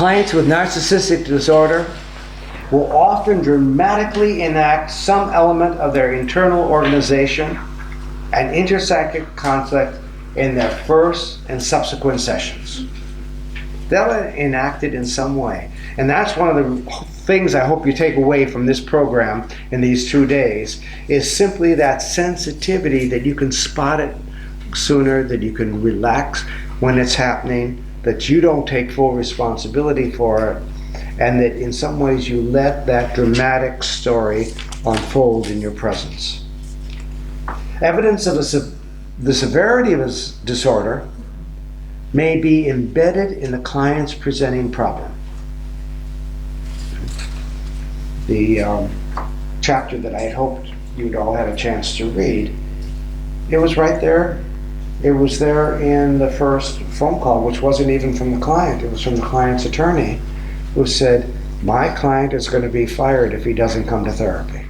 Clients with narcissistic disorder will often dramatically enact some element of their internal organization and interpsychic conflict in their first and subsequent sessions. They'll enact it in some way. And that's one of the things I hope you take away from this program in these 2 days, is simply that sensitivity, that you can spot it sooner, that you can relax when it's happening, that you don't take full responsibility for it, and that in some ways you let that dramatic story unfold in your presence. Evidence of the severity of his disorder may be embedded in the client's presenting problem. The chapter that I had hoped you'd all had a chance to read, it was right there. It was there in the first phone call, which wasn't even from the client. It was from the client's attorney, who said, my client is going to be fired if he doesn't come to therapy.